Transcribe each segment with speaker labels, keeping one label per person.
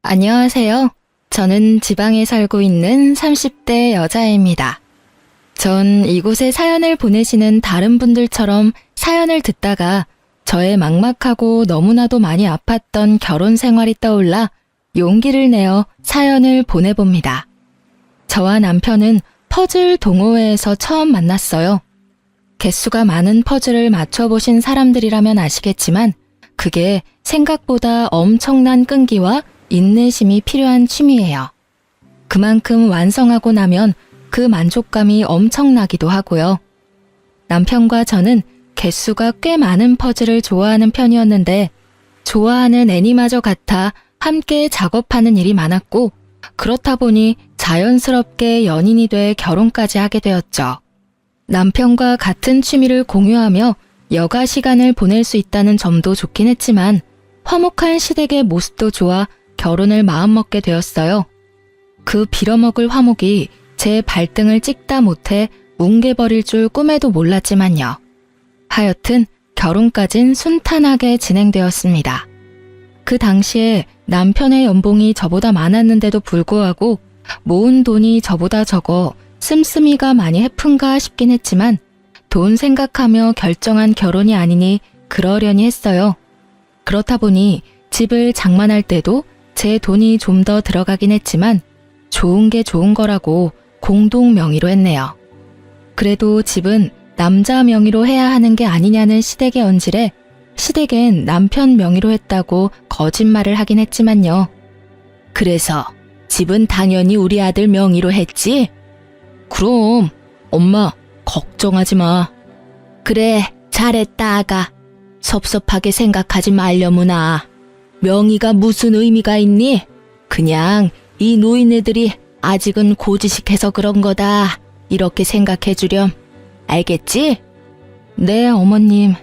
Speaker 1: 안녕하세요. 저는 지방에 살고 있는 30대 여자입니다. 전 이곳에 사연을 보내시는 다른 분들처럼 사연을 듣다가 저의 막막하고 너무나도 많이 아팠던 결혼 생활이 떠올라 용기를 내어 사연을 보내봅니다. 저와 남편은 퍼즐 동호회에서 처음 만났어요. 개수가 많은 퍼즐을 맞춰보신 사람들이라면 아시겠지만 그게 생각보다 엄청난 끈기와 인내심이 필요한 취미예요. 그만큼 완성하고 나면 그 만족감이 엄청나기도 하고요. 남편과 저는 개수가 꽤 많은 퍼즐을 좋아하는 편이었는데 좋아하는 애니마저 같아 함께 작업하는 일이 많았고 그렇다 보니 자연스럽게 연인이 돼 결혼까지 하게 되었죠. 남편과 같은 취미를 공유하며 여가 시간을 보낼 수 있다는 점도 좋긴 했지만 화목한 시댁의 모습도 좋아 결혼을 마음먹게 되었어요. 그 빌어먹을 화목이 제 발등을 찍다 못해 뭉개버릴 줄 꿈에도 몰랐지만요. 하여튼 결혼까진 순탄하게 진행되었습니다. 그 당시에 남편의 연봉이 저보다 많았는데도 불구하고 모은 돈이 저보다 적어 씀씀이가 많이 해픈가 싶긴 했지만 돈 생각하며 결정한 결혼이 아니니 그러려니 했어요. 그렇다 보니 집을 장만할 때도 제 돈이 좀 더 들어가긴 했지만 좋은 게 좋은 거라고 공동 명의로 했네요. 그래도 집은 남자 명의로 해야 하는 게 아니냐는 시댁의 언질에 시댁엔 남편 명의로 했다고 거짓말을 하긴 했지만요. 그래서 집은 당연히 우리 아들 명의로 했지? 그럼 엄마 걱정하지 마. 그래 잘했다 아가. 섭섭하게 생각하지 말려무나. 명의가 무슨 의미가 있니? 그냥 이 노인네들이 아직은 고지식해서 그런 거다. 이렇게 생각해 주렴. 알겠지? 네, 어머님.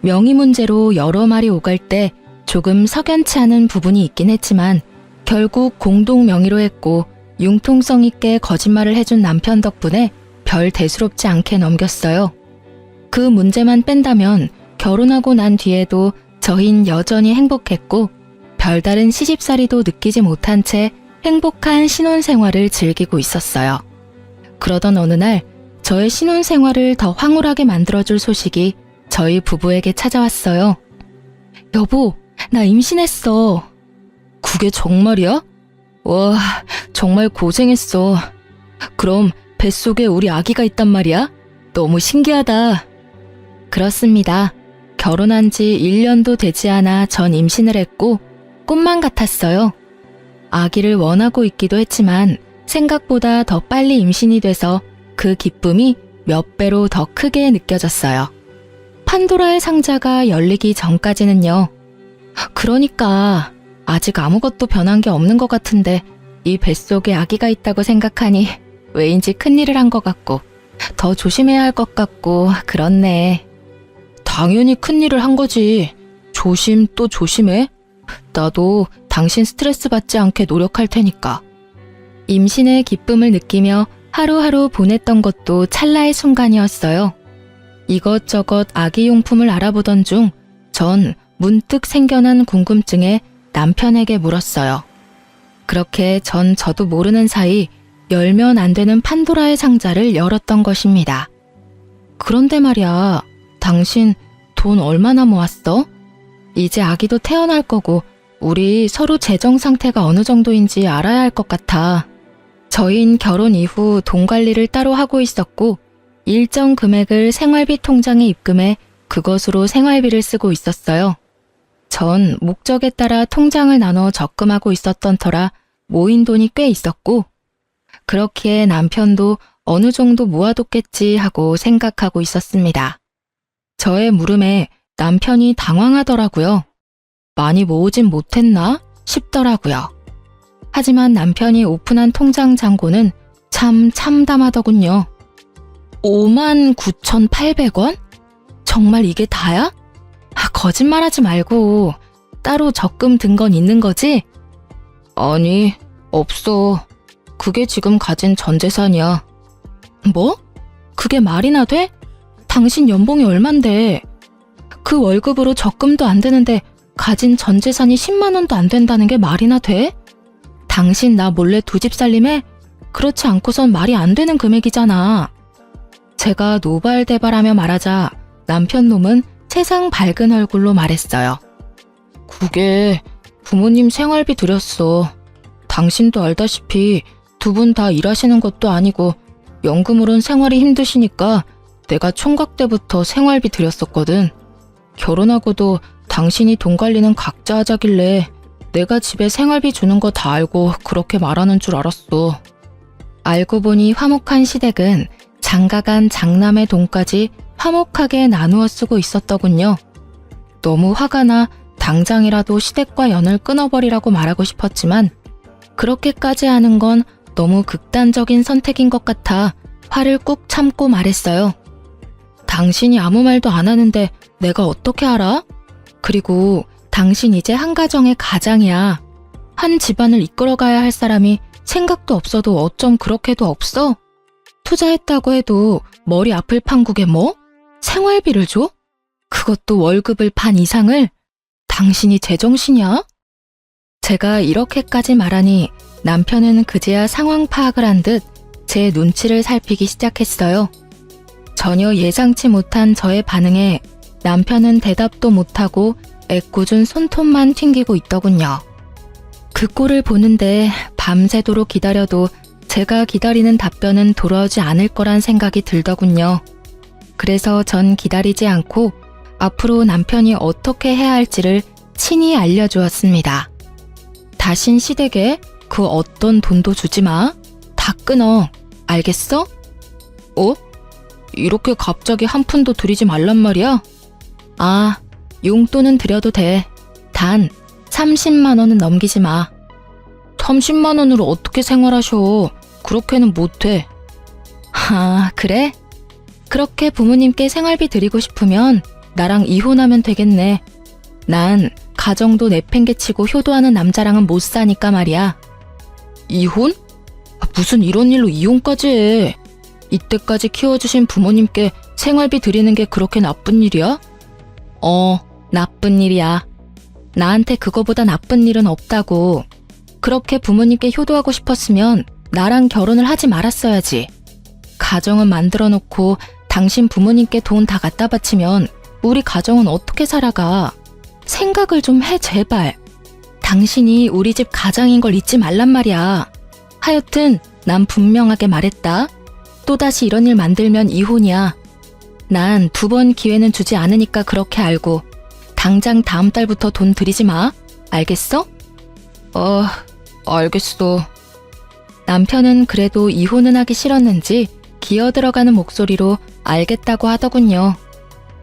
Speaker 1: 명의 문제로 여러 말이 오갈 때 조금 석연치 않은 부분이 있긴 했지만 결국 공동 명의로 했고 융통성 있게 거짓말을 해준 남편 덕분에 별 대수롭지 않게 넘겼어요. 그 문제만 뺀다면 결혼하고 난 뒤에도 저흰 여전히 행복했고 별다른 시집살이도 느끼지 못한 채 행복한 신혼생활을 즐기고 있었어요. 그러던 어느 날 저의 신혼생활을 더 황홀하게 만들어줄 소식이 저희 부부에게 찾아왔어요. 여보, 나 임신했어. 그게 정말이야? 와, 정말 고생했어. 그럼 뱃속에 우리 아기가 있단 말이야? 너무 신기하다. 그렇습니다. 결혼한 지 1년도 되지 않아 전 임신을 했고 꿈만 같았어요. 아기를 원하고 있기도 했지만 생각보다 더 빨리 임신이 돼서 그 기쁨이 몇 배로 더 크게 느껴졌어요. 판도라의 상자가 열리기 전까지는요. 그러니까 아직 아무것도 변한 게 없는 것 같은데 이 뱃속에 아기가 있다고 생각하니 왜인지 큰일을 한 것 같고 더 조심해야 할 것 같고 그렇네. 당연히 큰일을 한 거지. 조심 또 조심해. 나도 당신 스트레스 받지 않게 노력할 테니까. 임신의 기쁨을 느끼며 하루하루 보냈던 것도 찰나의 순간이었어요. 이것저것 아기용품을 알아보던 중 전 문득 생겨난 궁금증에 남편에게 물었어요. 그렇게 저도 모르는 사이 열면 안 되는 판도라의 상자를 열었던 것입니다. 그런데 말이야, 당신 돈 얼마나 모았어? 이제 아기도 태어날 거고 우리 서로 재정 상태가 어느 정도인지 알아야 할 것 같아. 저희는 결혼 이후 돈 관리를 따로 하고 있었고 일정 금액을 생활비 통장에 입금해 그것으로 생활비를 쓰고 있었어요. 전 목적에 따라 통장을 나눠 적금하고 있었던 터라 모인 돈이 꽤 있었고 그렇기에 남편도 어느 정도 모아뒀겠지 하고 생각하고 있었습니다. 저의 물음에 남편이 당황하더라고요. 많이 모으진 못했나 싶더라고요. 하지만 남편이 오픈한 통장 잔고는 참 참담하더군요. 59,800원? 정말 이게 다야? 거짓말하지 말고 따로 적금 든 건 있는 거지? 아니, 없어. 그게 지금 가진 전 재산이야. 뭐? 그게 말이나 돼? 당신 연봉이 얼만데? 그 월급으로 적금도 안 되는데 가진 전 재산이 10만 원도 안 된다는 게 말이나 돼? 당신 나 몰래 두 집 살림해? 그렇지 않고선 말이 안 되는 금액이잖아. 제가 노발대발하며 말하자 남편 놈은 세상 밝은 얼굴로 말했어요. 그게 부모님 생활비 들였어. 당신도 알다시피 두 분 다 일하시는 것도 아니고 연금으론 생활이 힘드시니까 내가 총각 때부터 생활비 들였었거든. 결혼하고도 당신이 돈 관리는 각자 하자길래 내가 집에 생활비 주는 거 다 알고 그렇게 말하는 줄 알았어. 알고 보니 화목한 시댁은 장가간 장남의 돈까지 화목하게 나누어 쓰고 있었더군요. 너무 화가 나 당장이라도 시댁과 연을 끊어버리라고 말하고 싶었지만 그렇게까지 하는 건 너무 극단적인 선택인 것 같아 화를 꾹 참고 말했어요. 당신이 아무 말도 안 하는데 내가 어떻게 알아? 그리고 당신 이제 한 가정의 가장이야. 한 집안을 이끌어가야 할 사람이 생각도 없어도 어쩜 그렇게도 없어? 투자했다고 해도 머리 아플 판국에 뭐? 생활비를 줘? 그것도 월급을 반 이상을? 당신이 제정신이야? 제가 이렇게까지 말하니 남편은 그제야 상황 파악을 한 듯 제 눈치를 살피기 시작했어요. 전혀 예상치 못한 저의 반응에 남편은 대답도 못하고 애꿎은 손톱만 튕기고 있더군요. 그 꼴을 보는데 밤새도록 기다려도 제가 기다리는 답변은 돌아오지 않을 거란 생각이 들더군요. 그래서 전 기다리지 않고 앞으로 남편이 어떻게 해야 할지를 친히 알려주었습니다. 다신 시댁에 그 어떤 돈도 주지 마. 다 끊어. 알겠어? 어? 이렇게 갑자기 한 푼도 들이지 말란 말이야? 아, 용돈은 드려도 돼. 단 30만 원은 넘기지 마. 30만 원으로 어떻게 생활하셔? 그렇게는 못해. 아, 그래? 그렇게 부모님께 생활비 드리고 싶으면 나랑 이혼하면 되겠네. 난 가정도 내팽개치고 효도하는 남자랑은 못 사니까 말이야. 이혼? 무슨 이런 일로 이혼까지 해. 이때까지 키워주신 부모님께 생활비 드리는 게 그렇게 나쁜 일이야? 나쁜 일이야. 나한테 그거보다 나쁜 일은 없다고. 그렇게 부모님께 효도하고 싶었으면 나랑 결혼을 하지 말았어야지. 가정은 만들어 놓고 당신 부모님께 돈 다 갖다 바치면 우리 가정은 어떻게 살아가? 생각을 좀 해, 제발. 당신이 우리 집 가장인 걸 잊지 말란 말이야. 하여튼 난 분명하게 말했다. 또다시 이런 일 만들면 이혼이야. 난 2번 기회는 주지 않으니까 그렇게 알고 당장 다음 달부터 돈 들이지 마. 알겠어? 알겠어. 남편은 그래도 이혼은 하기 싫었는지 기어들어가는 목소리로 알겠다고 하더군요.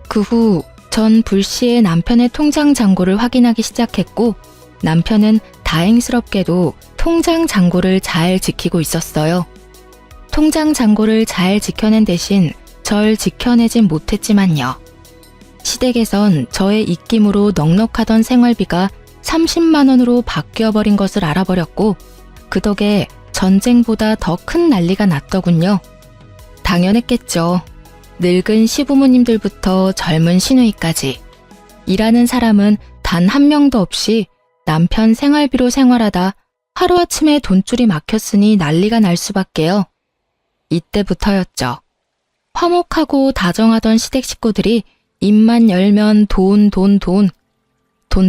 Speaker 1: 그 후 전 불시에 남편의 통장 잔고를 확인하기 시작했고 남편은 다행스럽게도 통장 잔고를 잘 지키고 있었어요. 통장 잔고를 잘 지켜낸 대신 절 지켜내진 못했지만요. 시댁에선 저의 입김으로 넉넉하던 생활비가 30만 원으로 바뀌어버린 것을 알아버렸고 그 덕에 전쟁보다 더 큰 난리가 났더군요. 당연했겠죠. 늙은 시부모님들부터 젊은 시누이까지 일하는 사람은 단 한 명도 없이 남편 생활비로 생활하다 하루아침에 돈줄이 막혔으니 난리가 날 수밖에요. 이때부터였죠. 화목하고 다정하던 시댁 식구들이 입만 열면 돈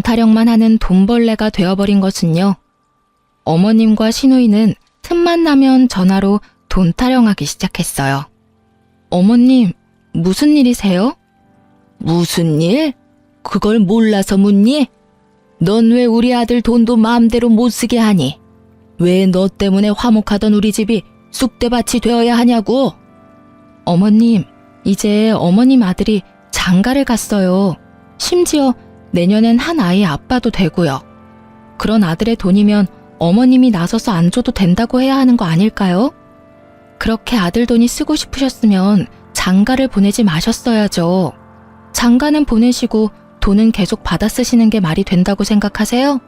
Speaker 1: 타령만 하는 돈벌레가 되어버린 것은요. 어머님과 시누이는 틈만 나면 전화로 돈 타령하기 시작했어요. 어머님, 무슨 일이세요? 무슨 일? 그걸 몰라서 묻니? 넌 왜 우리 아들 돈도 마음대로 못 쓰게 하니? 왜 너 때문에 화목하던 우리 집이 쑥대밭이 되어야 하냐고? 어머님, 이제 어머님 아들이 장가를 갔어요. 심지어 내년엔 한 아이의 아빠도 되고요. 그런 아들의 돈이면 어머님이 나서서 안 줘도 된다고 해야 하는 거 아닐까요? 그렇게 아들 돈이 쓰고 싶으셨으면 장가를 보내지 마셨어야죠. 장가는 보내시고 돈은 계속 받아 쓰시는 게 말이 된다고 생각하세요?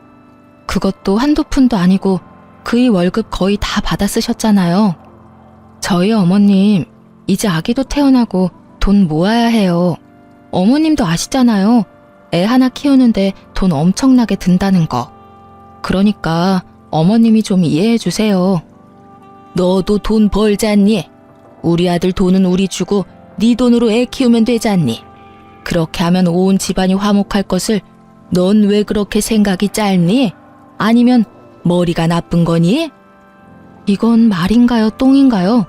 Speaker 1: 그것도 한두 푼도 아니고 그의 월급 거의 다 받아 쓰셨잖아요. 저희 어머님, 이제 아기도 태어나고 돈 모아야 해요. 어머님도 아시잖아요. 애 하나 키우는데 돈 엄청나게 든다는 거. 그러니까 어머님이 좀 이해해 주세요. 너도 돈 벌잖니? 우리 아들 돈은 우리 주고 네 돈으로 애 키우면 되잖니? 그렇게 하면 온 집안이 화목할 것을 넌 왜 그렇게 생각이 짧니? 아니면 머리가 나쁜 거니? 이건 말인가요, 똥인가요?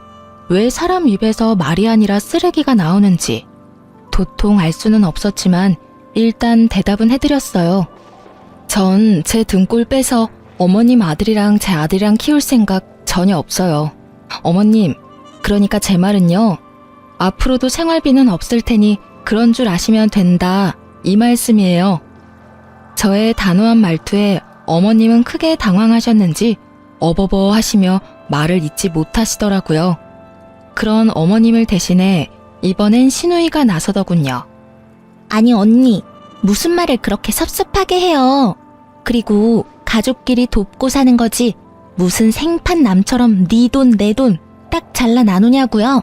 Speaker 1: 왜 사람 입에서 말이 아니라 쓰레기가 나오는지 도통 알 수는 없었지만 일단 대답은 해드렸어요. 전 제 등골 빼서 어머님 아들이랑 제 아들이랑 키울 생각 전혀 없어요. 어머님, 그러니까 제 말은요. 앞으로도 생활비는 없을 테니 그런 줄 아시면 된다. 이 말씀이에요. 저의 단호한 말투에 어머님은 크게 당황하셨는지 어버버 하시며 말을 잇지 못하시더라고요. 그런 어머님을 대신해 이번엔 시누이가 나서더군요. 아니 언니, 무슨 말을 그렇게 섭섭하게 해요. 그리고 가족끼리 돕고 사는 거지 무슨 생판 남처럼 네 돈 내 돈 딱 잘라 나누냐고요.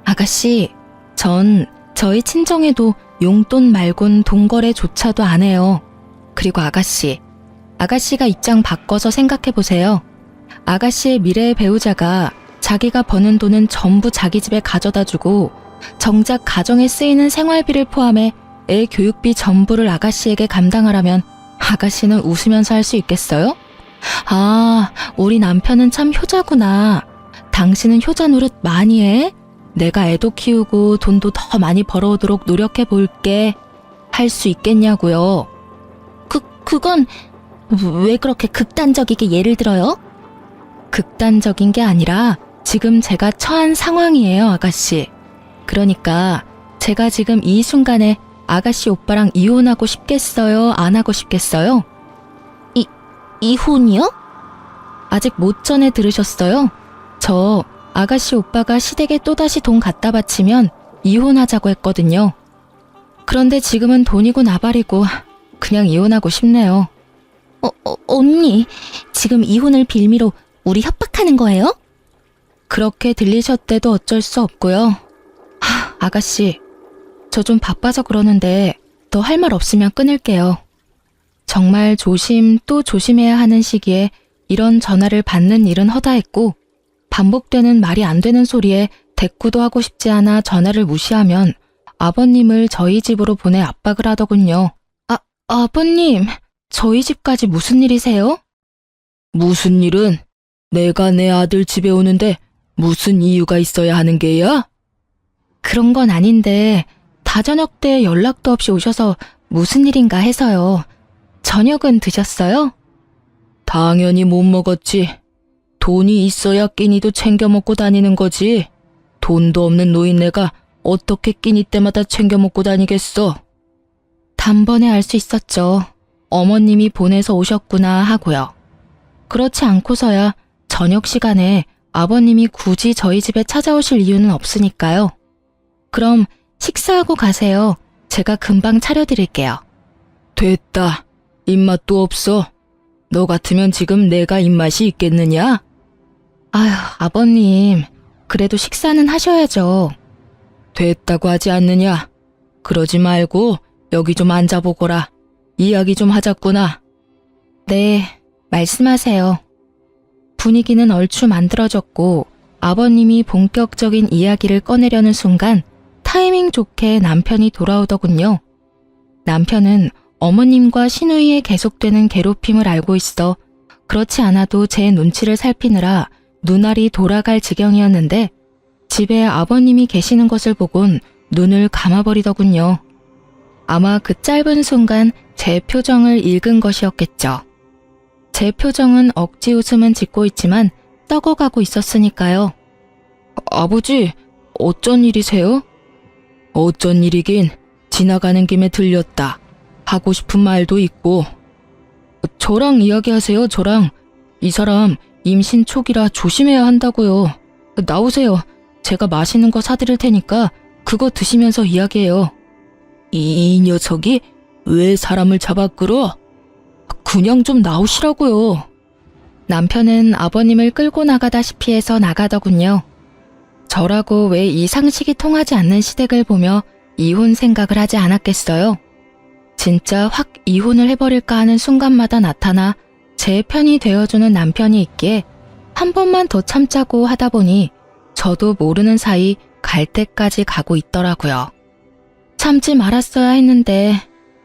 Speaker 1: 아가씨, 전 저희 친정에도 용돈 말곤 돈거래조차도 안 해요. 그리고 아가씨가 입장 바꿔서 생각해보세요. 아가씨의 미래의 배우자가 자기가 버는 돈은 전부 자기 집에 가져다주고 정작 가정에 쓰이는 생활비를 포함해 애 교육비 전부를 아가씨에게 감당하라면 아가씨는 웃으면서 할 수 있겠어요? 아, 우리 남편은 참 효자구나. 당신은 효자 노릇 많이 해? 내가 애도 키우고 돈도 더 많이 벌어오도록 노력해 볼게. 할 수 있겠냐고요. 그건 왜 그렇게 극단적이게 예를 들어요? 극단적인 게 아니라 지금 제가 처한 상황이에요, 아가씨. 그러니까 제가 지금 이 순간에 아가씨 오빠랑 이혼하고 싶겠어요? 안 하고 싶겠어요? 이혼이요? 아직 못 전에 들으셨어요? 저 아가씨 오빠가 시댁에 또다시 돈 갖다 바치면 이혼하자고 했거든요. 그런데 지금은 돈이고 나발이고 그냥 이혼하고 싶네요. 언니, 지금 이혼을 빌미로 우리 협박하는 거예요? 그렇게 들리셨대도 어쩔 수 없고요. 아가씨, 저 좀 바빠서 그러는데 더 할 말 없으면 끊을게요. 정말 조심 또 조심해야 하는 시기에 이런 전화를 받는 일은 허다했고 반복되는 말이 안 되는 소리에 대꾸도 하고 싶지 않아 전화를 무시하면 아버님을 저희 집으로 보내 압박을 하더군요. 아버님, 저희 집까지 무슨 일이세요? 무슨 일은? 내가 내 아들 집에 오는데 무슨 이유가 있어야 하는 게야? 그런 건 아닌데 다저녁 때 연락도 없이 오셔서 무슨 일인가 해서요. 저녁은 드셨어요? 당연히 못 먹었지. 돈이 있어야 끼니도 챙겨 먹고 다니는 거지. 돈도 없는 노인네가 어떻게 끼니 때마다 챙겨 먹고 다니겠어? 단번에 알 수 있었죠. 어머님이 보내서 오셨구나 하고요. 그렇지 않고서야 저녁 시간에 아버님이 굳이 저희 집에 찾아오실 이유는 없으니까요. 그럼 식사하고 가세요. 제가 금방 차려드릴게요. 됐다. 입맛도 없어. 너 같으면 지금 내가 입맛이 있겠느냐? 아휴, 아버님. 그래도 식사는 하셔야죠. 됐다고 하지 않느냐? 그러지 말고 여기 좀 앉아보거라. 이야기 좀 하자꾸나. 네, 말씀하세요. 분위기는 얼추 만들어졌고 아버님이 본격적인 이야기를 꺼내려는 순간 타이밍 좋게 남편이 돌아오더군요. 남편은 어머님과 시누이의 계속되는 괴롭힘을 알고 있어 그렇지 않아도 제 눈치를 살피느라 눈알이 돌아갈 지경이었는데 집에 아버님이 계시는 것을 보곤 눈을 감아버리더군요. 아마 그 짧은 순간 제 표정을 읽은 것이었겠죠. 제 표정은 억지 웃음은 짓고 있지만 썩어가고 있었으니까요. 아버지, 어쩐 일이세요? 어쩐 일이긴 지나가는 김에 들렸다. 하고 싶은 말도 있고. 저랑 이야기하세요, 저랑. 이 사람 임신 초기라 조심해야 한다고요. 나오세요. 제가 맛있는 거 사드릴 테니까 그거 드시면서 이야기해요. 이 녀석이 왜 사람을 잡아 끌어? 그냥 좀 나오시라고요. 남편은 아버님을 끌고 나가다시피 해서 나가더군요. 저라고 왜 이 상식이 통하지 않는 시댁을 보며 이혼 생각을 하지 않았겠어요? 진짜 확 이혼을 해버릴까 하는 순간마다 나타나 제 편이 되어주는 남편이 있기에 한 번만 더 참자고 하다 보니 저도 모르는 사이 갈 때까지 가고 있더라고요. 참지 말았어야 했는데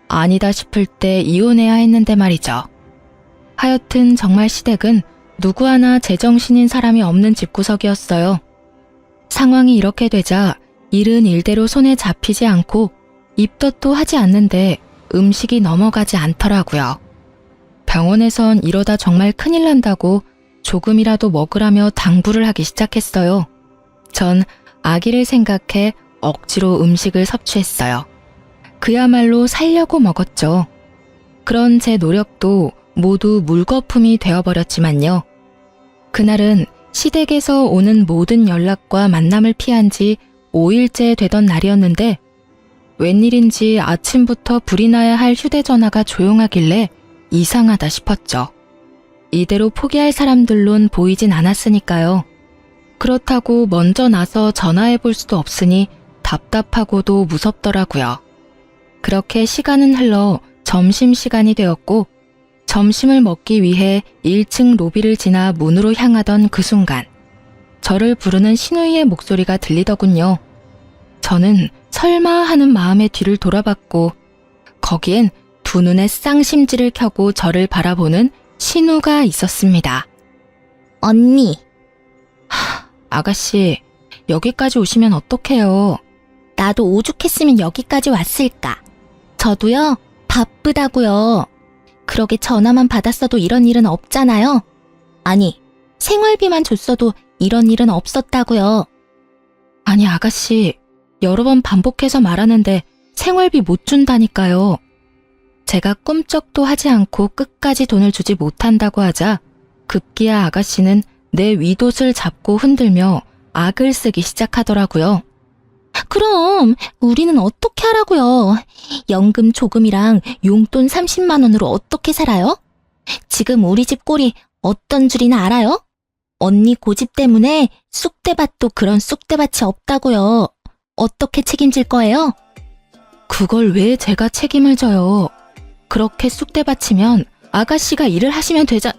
Speaker 1: 아니다 싶을 때 이혼해야 했는데 말이죠. 하여튼 정말 시댁은 누구 하나 제정신인 사람이 없는 집구석이었어요. 상황이 이렇게 되자 일은 일대로 손에 잡히지 않고 입덧도 하지 않는데 음식이 넘어가지 않더라고요. 병원에선 이러다 정말 큰일 난다고 조금이라도 먹으라며 당부를 하기 시작했어요. 전 아기를 생각해 억지로 음식을 섭취했어요. 그야말로 살려고 먹었죠. 그런 제 노력도 모두 물거품이 되어버렸지만요. 그날은 시댁에서 오는 모든 연락과 만남을 피한 지 5일째 되던 날이었는데 웬일인지 아침부터 불이 나야 할 휴대전화가 조용하길래 이상하다 싶었죠. 이대로 포기할 사람들론 보이진 않았으니까요. 그렇다고 먼저 나서 전화해 볼 수도 없으니 답답하고도 무섭더라고요. 그렇게 시간은 흘러 점심시간이 되었고 점심을 먹기 위해 1층 로비를 지나 문으로 향하던 그 순간 저를 부르는 신우이의 목소리가 들리더군요. 저는 설마 하는 마음에 뒤를 돌아봤고 거기엔 두 눈에 쌍심지를 켜고 저를 바라보는 신우가 있었습니다.
Speaker 2: 언니,
Speaker 1: 아가씨, 여기까지 오시면 어떡해요?
Speaker 2: 나도 오죽했으면 여기까지 왔을까? 저도요, 바쁘다고요. 그러게 전화만 받았어도 이런 일은 없잖아요. 아니, 생활비만 줬어도 이런 일은 없었다고요.
Speaker 1: 아니 아가씨, 여러 번 반복해서 말하는데 생활비 못 준다니까요. 제가 꿈쩍도 하지 않고 끝까지 돈을 주지 못한다고 하자 급기야 아가씨는 내 윗옷을 잡고 흔들며 악을 쓰기 시작하더라고요.
Speaker 2: 그럼 우리는 어떻게 하라고요? 연금 조금이랑 용돈 30만 원으로 어떻게 살아요? 지금 우리 집 꼴이 어떤 줄이나 알아요? 언니 고집 때문에 쑥대밭도 그런 쑥대밭이 없다고요. 어떻게 책임질 거예요?
Speaker 1: 그걸 왜 제가 책임을 져요? 그렇게 쑥대밭이면 아가씨가 일을 하시면 되자...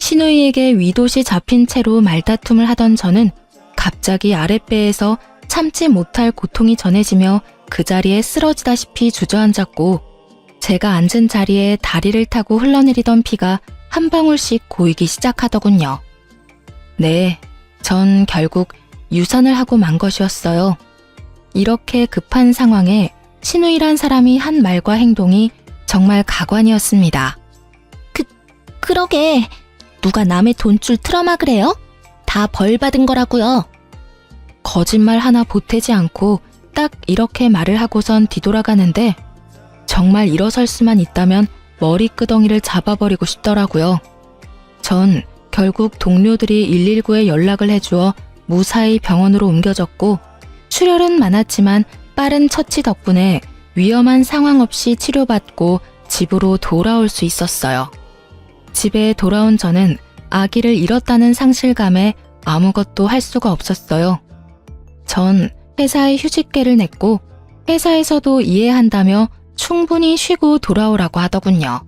Speaker 1: 신우이에게 윗옷이 잡힌 채로 말다툼을 하던 저는 갑자기 아랫배에서 참지 못할 고통이 전해지며 그 자리에 쓰러지다시피 주저앉았고 제가 앉은 자리에 다리를 타고 흘러내리던 피가 한 방울씩 고이기 시작하더군요. 네, 전 결국 유산을 하고 만 것이었어요. 이렇게 급한 상황에 신우이란 사람이 한 말과 행동이 정말 가관이었습니다.
Speaker 2: 그러게, 누가 남의 돈줄 틀어막으래요? 다 벌 받은 거라고요.
Speaker 1: 거짓말 하나 보태지 않고 딱 이렇게 말을 하고선 뒤돌아가는데 정말 일어설 수만 있다면 머리끄덩이를 잡아버리고 싶더라고요. 전 결국 동료들이 119에 연락을 해주어 무사히 병원으로 옮겨졌고 출혈은 많았지만 빠른 처치 덕분에 위험한 상황 없이 치료받고 집으로 돌아올 수 있었어요. 집에 돌아온 저는 아기를 잃었다는 상실감에 아무것도 할 수가 없었어요. 전 회사에 휴직계를 냈고 회사에서도 이해한다며 충분히 쉬고 돌아오라고 하더군요.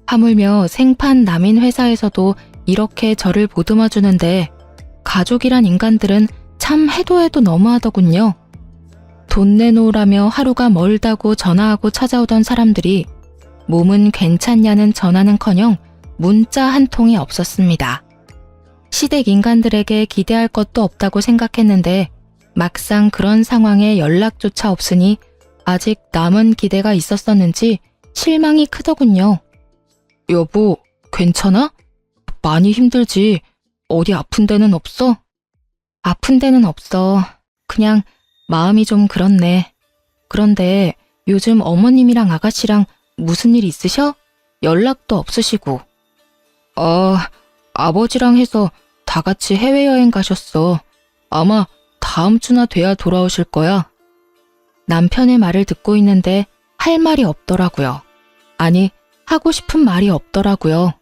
Speaker 1: 하물며 생판 남인 회사에서도 이렇게 저를 보듬어 주는데 가족이란 인간들은 참 해도 해도 너무하더군요. 돈 내놓으라며 하루가 멀다고 전화하고 찾아오던 사람들이 몸은 괜찮냐는 전화는커녕 문자 한 통이 없었습니다. 시댁 인간들에게 기대할 것도 없다고 생각했는데 막상 그런 상황에 연락조차 없으니 아직 남은 기대가 있었었는지 실망이 크더군요. 여보, 괜찮아? 많이 힘들지? 어디 아픈 데는 없어? 아픈 데는 없어. 그냥 마음이 좀 그렇네. 그런데 요즘 어머님이랑 아가씨랑 무슨 일 있으셔? 연락도 없으시고. 아버지랑 해서 다 같이 해외여행 가셨어. 아마 다음 주나 돼야 돌아오실 거야. 남편의 말을 듣고 있는데 할 말이 없더라고요. 아니, 하고 싶은 말이 없더라고요.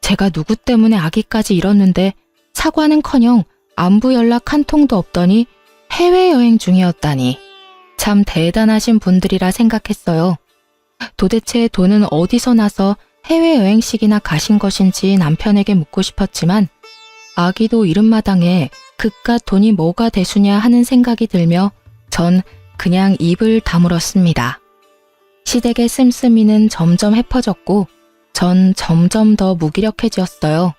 Speaker 1: 제가 누구 때문에 아기까지 잃었는데 사과는커녕 안부 연락 한 통도 없더니 해외여행 중이었다니. 참 대단하신 분들이라 생각했어요. 도대체 돈은 어디서 나서 해외여행식이나 가신 것인지 남편에게 묻고 싶었지만 아기도 이른마당에 그깟 돈이 뭐가 대수냐 하는 생각이 들며 전 그냥 입을 다물었습니다. 시댁의 씀씀이는 점점 해퍼졌고 전 점점 더 무기력해졌어요.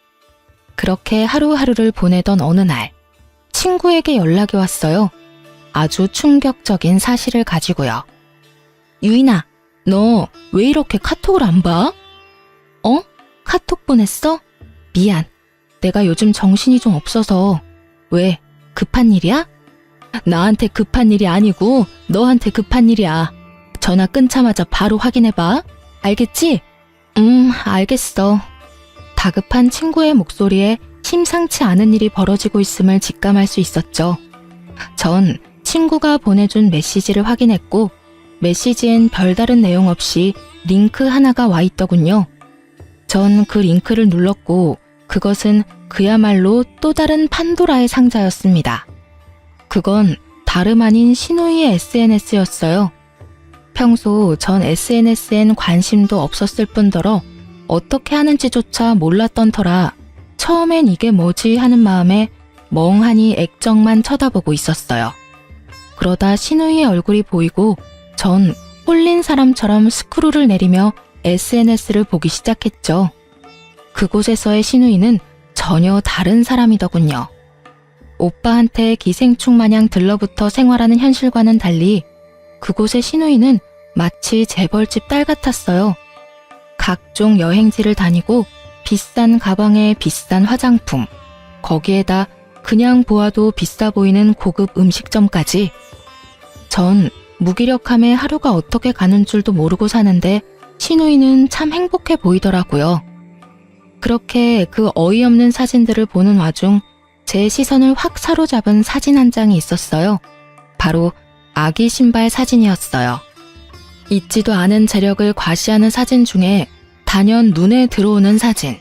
Speaker 1: 그렇게 하루하루를 보내던 어느 날 친구에게 연락이 왔어요. 아주 충격적인 사실을 가지고요. 유인아, 너 왜 이렇게 카톡을 안 봐? 어? 카톡 보냈어? 미안. 내가 요즘 정신이 좀 없어서. 왜? 급한 일이야? 나한테 급한 일이 아니고 너한테 급한 일이야. 전화 끊자마자 바로 확인해봐. 알겠지? 알겠어. 다급한 친구의 목소리에 심상치 않은 일이 벌어지고 있음을 직감할 수 있었죠. 전 친구가 보내준 메시지를 확인했고 메시지엔 별다른 내용 없이 링크 하나가 와 있더군요. 전 그 링크를 눌렀고 그것은 그야말로 또 다른 판도라의 상자였습니다. 그건 다름 아닌 신우이의 SNS였어요. 평소 전 SNS엔 관심도 없었을 뿐더러 어떻게 하는지조차 몰랐던 터라 처음엔 이게 뭐지 하는 마음에 멍하니 액정만 쳐다보고 있었어요. 그러다 신우이의 얼굴이 보이고 전 홀린 사람처럼 스크롤을 내리며 SNS를 보기 시작했죠. 그곳에서의 신우이는 전혀 다른 사람이더군요. 오빠한테 기생충 마냥 들러붙어 생활하는 현실과는 달리 그곳의 신우이는 마치 재벌집 딸 같았어요. 각종 여행지를 다니고 비싼 가방에 비싼 화장품, 거기에다 그냥 보아도 비싸 보이는 고급 음식점까지. 전 무기력함에 하루가 어떻게 가는 줄도 모르고 사는데 신우이는 참 행복해 보이더라고요. 그렇게 그 어이없는 사진들을 보는 와중 제 시선을 확 사로잡은 사진 한 장이 있었어요. 바로 아기 신발 사진이었어요. 있지도 않은 재력을 과시하는 사진 중에 단연 눈에 들어오는 사진.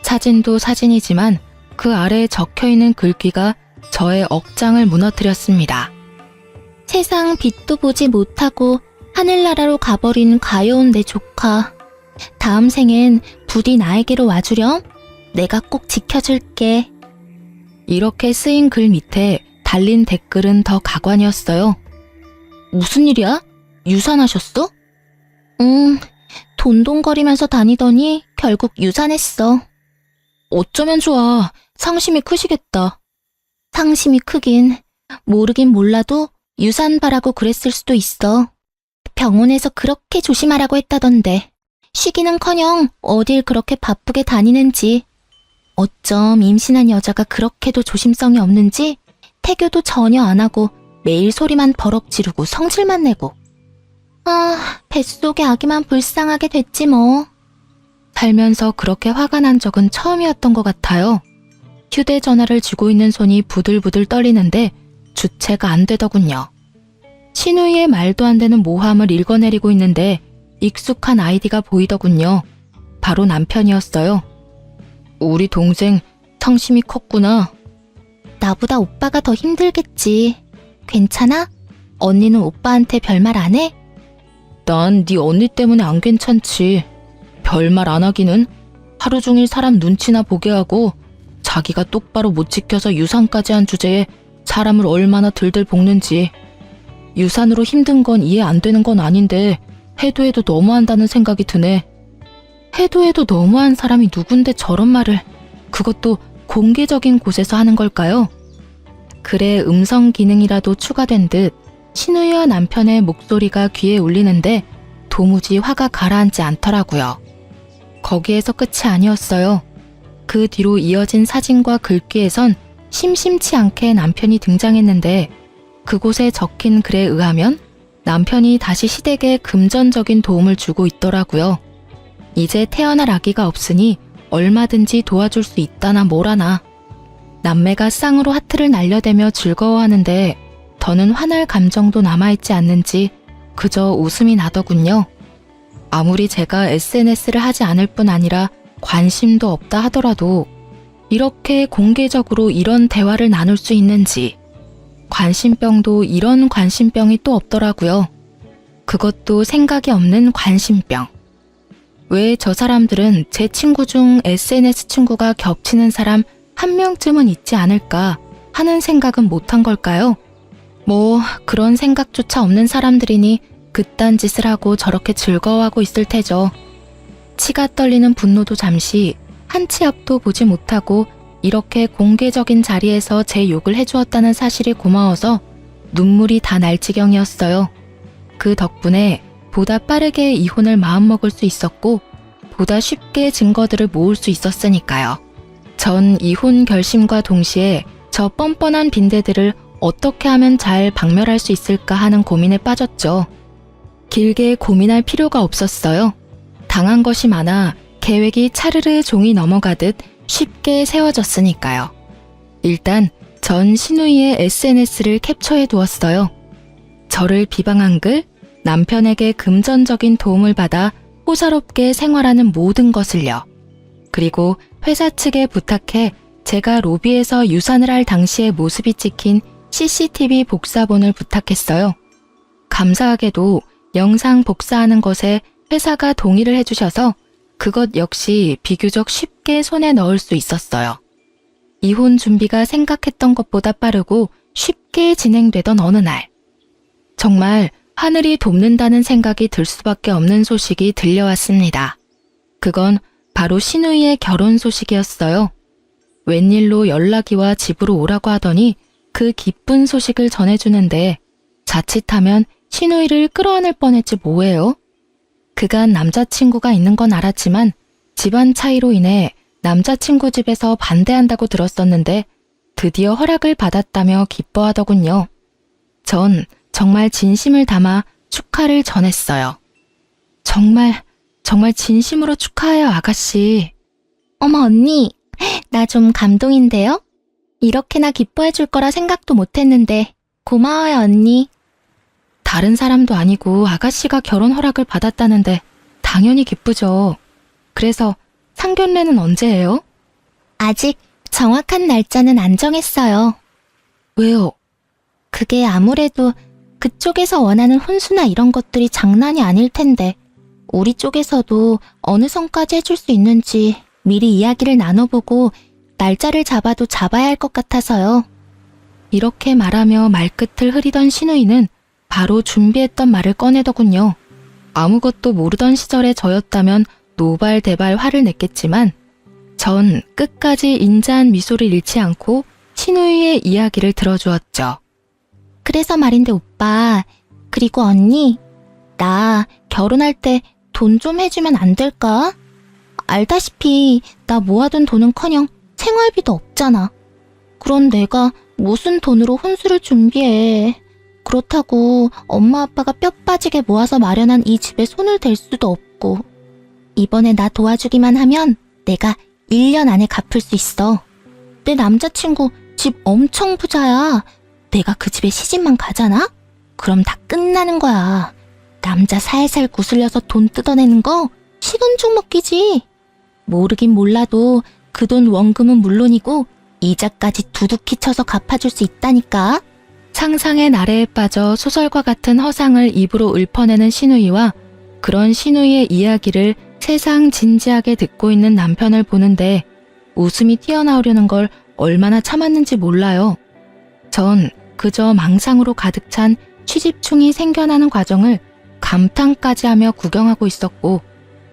Speaker 1: 사진도 사진이지만 그 아래에 적혀있는 글귀가 저의 억장을 무너뜨렸습니다.
Speaker 2: 세상 빛도 보지 못하고 하늘나라로 가버린 가여운 내 조카. 다음 생엔 부디 나에게로 와주렴. 내가 꼭 지켜줄게.
Speaker 1: 이렇게 쓰인 글 밑에 달린 댓글은 더 가관이었어요.
Speaker 2: 무슨 일이야? 유산하셨어? 돈돈거리면서 다니더니 결국 유산했어.
Speaker 1: 어쩌면 좋아. 상심이 크시겠다.
Speaker 2: 상심이 크긴 모르긴 몰라도 유산바라고 그랬을 수도 있어. 병원에서 그렇게 조심하라고 했다던데. 쉬기는커녕 어딜 그렇게 바쁘게 다니는지. 어쩜 임신한 여자가 그렇게도 조심성이 없는지 태교도 전혀 안 하고 매일 소리만 버럭 지르고 성질만 내고. 뱃속의 아기만 불쌍하게 됐지 뭐.
Speaker 1: 살면서 그렇게 화가 난 적은 처음이었던 것 같아요. 휴대전화를 쥐고 있는 손이 부들부들 떨리는데 주체가 안 되더군요. 신우이의 말도 안 되는 모함을 읽어내리고 있는데 익숙한 아이디가 보이더군요. 바로 남편이었어요. 우리 동생 상심이 컸구나.
Speaker 2: 나보다 오빠가 더 힘들겠지. 괜찮아? 언니는 오빠한테 별말 안 해?
Speaker 1: 난 네 언니 때문에 안 괜찮지. 별말 안 하기는 하루 종일 사람 눈치나 보게 하고 자기가 똑바로 못 지켜서 유산까지 한 주제에 사람을 얼마나 들들 볶는지. 유산으로 힘든 건 이해 안 되는 건 아닌데 해도 해도 너무한다는 생각이 드네. 해도 해도 너무한 사람이 누군데 저런 말을, 그것도 공개적인 곳에서 하는 걸까요? 글에 음성 기능이라도 추가된 듯 신우이와 남편의 목소리가 귀에 울리는데 도무지 화가 가라앉지 않더라고요. 거기에서 끝이 아니었어요. 그 뒤로 이어진 사진과 글귀에선 심심치 않게 남편이 등장했는데 그곳에 적힌 글에 의하면 남편이 다시 시댁에 금전적인 도움을 주고 있더라고요. 이제 태어날 아기가 없으니 얼마든지 도와줄 수 있다나 뭐라나. 남매가 쌍으로 하트를 날려대며 즐거워하는데 더는 화날 감정도 남아있지 않는지 그저 웃음이 나더군요. 아무리 제가 SNS를 하지 않을 뿐 아니라 관심도 없다 하더라도 이렇게 공개적으로 이런 대화를 나눌 수 있는지, 관심병도 이런 관심병이 또 없더라고요. 그것도 생각이 없는 관심병. 왜 저 사람들은 제 친구 중 SNS 친구가 겹치는 사람 한 명쯤은 있지 않을까 하는 생각은 못한 걸까요? 뭐 그런 생각조차 없는 사람들이니 그딴 짓을 하고 저렇게 즐거워하고 있을 테죠. 치가 떨리는 분노도 잠시 한 치 앞도 보지 못하고 이렇게 공개적인 자리에서 제 욕을 해주었다는 사실이 고마워서 눈물이 다 날 지경이었어요. 그 덕분에 보다 빠르게 이혼을 마음먹을 수 있었고 보다 쉽게 증거들을 모을 수 있었으니까요. 전 이혼 결심과 동시에 저 뻔뻔한 빈대들을 어떻게 하면 잘 박멸할 수 있을까 하는 고민에 빠졌죠. 길게 고민할 필요가 없었어요. 당한 것이 많아 계획이 차르르 종이 넘어가듯 쉽게 세워졌으니까요. 일단 전 신우이의 SNS를 캡처해 두었어요. 저를 비방한 글, 남편에게 금전적인 도움을 받아 호사롭게 생활하는 모든 것을요. 그리고 회사 측에 부탁해 제가 로비에서 유산을 할 당시의 모습이 찍힌 CCTV 복사본을 부탁했어요. 감사하게도 영상 복사하는 것에 회사가 동의를 해주셔서 그것 역시 비교적 쉽게 손에 넣을 수 있었어요. 이혼 준비가 생각했던 것보다 빠르고 쉽게 진행되던 어느 날, 정말 하늘이 돕는다는 생각이 들 수밖에 없는 소식이 들려왔습니다. 그건 바로 신우이의 결혼 소식이었어요. 웬일로 연락이 와 집으로 오라고 하더니 그 기쁜 소식을 전해주는데 자칫하면 신우이를 끌어안을 뻔했지 뭐예요? 그간 남자친구가 있는 건 알았지만 집안 차이로 인해 남자친구 집에서 반대한다고 들었었는데 드디어 허락을 받았다며 기뻐하더군요. 전 정말 진심을 담아 축하를 전했어요. 정말 진심으로 축하해요, 아가씨.
Speaker 2: 어머, 언니. 나 좀 감동인데요? 이렇게나 기뻐해 줄 거라 생각도 못 했는데 고마워요, 언니.
Speaker 1: 다른 사람도 아니고 아가씨가 결혼 허락을 받았다는데 당연히 기쁘죠. 그래서 상견례는 언제예요?
Speaker 2: 아직 정확한 날짜는 안 정했어요.
Speaker 1: 왜요?
Speaker 2: 그게 아무래도 그쪽에서 원하는 혼수나 이런 것들이 장난이 아닐 텐데 우리 쪽에서도 어느 선까지 해줄 수 있는지 미리 이야기를 나눠보고 날짜를 잡아도 잡아야 할 것 같아서요.
Speaker 1: 이렇게 말하며 말끝을 흐리던 신우이는 바로 준비했던 말을 꺼내더군요. 아무것도 모르던 시절의 저였다면 노발대발 화를 냈겠지만 전 끝까지 인자한 미소를 잃지 않고 신우이의 이야기를 들어주었죠.
Speaker 2: 그래서 말인데 오빠, 그리고 언니, 나 결혼할 때 돈 좀 해주면 안 될까? 알다시피 나 모아둔 돈은커녕 생활비도 없잖아. 그런 내가 무슨 돈으로 혼수를 준비해. 그렇다고 엄마 아빠가 뼈 빠지게 모아서 마련한 이 집에 손을 댈 수도 없고 이번에 나 도와주기만 하면 내가 1년 안에 갚을 수 있어. 내 남자친구 집 엄청 부자야. 내가 그 집에 시집만 가잖아? 그럼 다 끝나는 거야. 남자 살살 구슬려서 돈 뜯어내는 거 식은 죽 먹기지. 모르긴 몰라도 그 돈 원금은 물론이고 이자까지 두둑히 쳐서 갚아줄 수 있다니까.
Speaker 1: 상상의 나래에 빠져 소설과 같은 허상을 입으로 읊어내는 신우이와 그런 신우이의 이야기를 세상 진지하게 듣고 있는 남편을 보는데 웃음이 튀어나오려는 걸 얼마나 참았는지 몰라요. 전 그저 망상으로 가득 찬 취집충이 생겨나는 과정을 감탄까지 하며 구경하고 있었고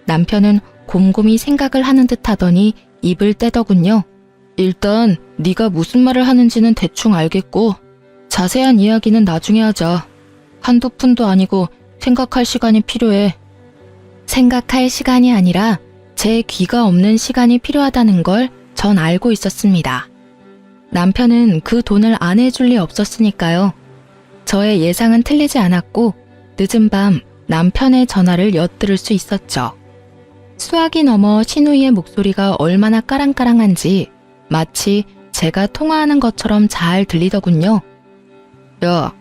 Speaker 1: 남편은 곰곰이 생각을 하는 듯 하더니 입을 떼더군요. 일단 네가 무슨 말을 하는지는 대충 알겠고 자세한 이야기는 나중에 하자. 한두 푼도 아니고 생각할 시간이 필요해. 생각할 시간이 아니라 제 귀가 없는 시간이 필요하다는 걸 전 알고 있었습니다. 남편은 그 돈을 안 해줄 리 없었으니까요. 저의 예상은 틀리지 않았고 늦은 밤 남편의 전화를 엿들을 수 있었죠. 수화기 넘어 신우이의 목소리가 얼마나 까랑까랑한지 마치 제가 통화하는 것처럼 잘 들리더군요. 야,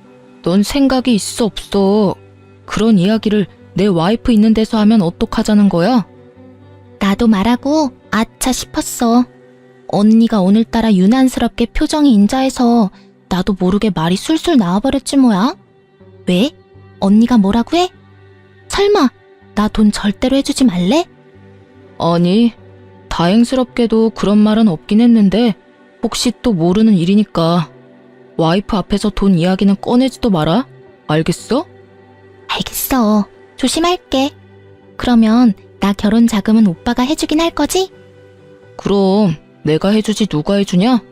Speaker 1: 넌 생각이 있어 없어? 그런 이야기를 내 와이프 있는 데서 하면 어떡하자는 거야?
Speaker 2: 나도 말하고 아차 싶었어. 언니가 오늘따라 유난스럽게 표정이 인자해서 나도 모르게 말이 술술 나와버렸지 뭐야. 왜? 언니가 뭐라고 해? 설마 나 돈 절대로 해주지 말래?
Speaker 1: 아니, 다행스럽게도 그런 말은 없긴 했는데 혹시 또 모르는 일이니까 와이프 앞에서 돈 이야기는 꺼내지도 마라. 알겠어?
Speaker 2: 알겠어. 조심할게. 그러면 나 결혼 자금은 오빠가 해주긴 할 거지?
Speaker 1: 그럼 내가 해주지 누가 해주냐?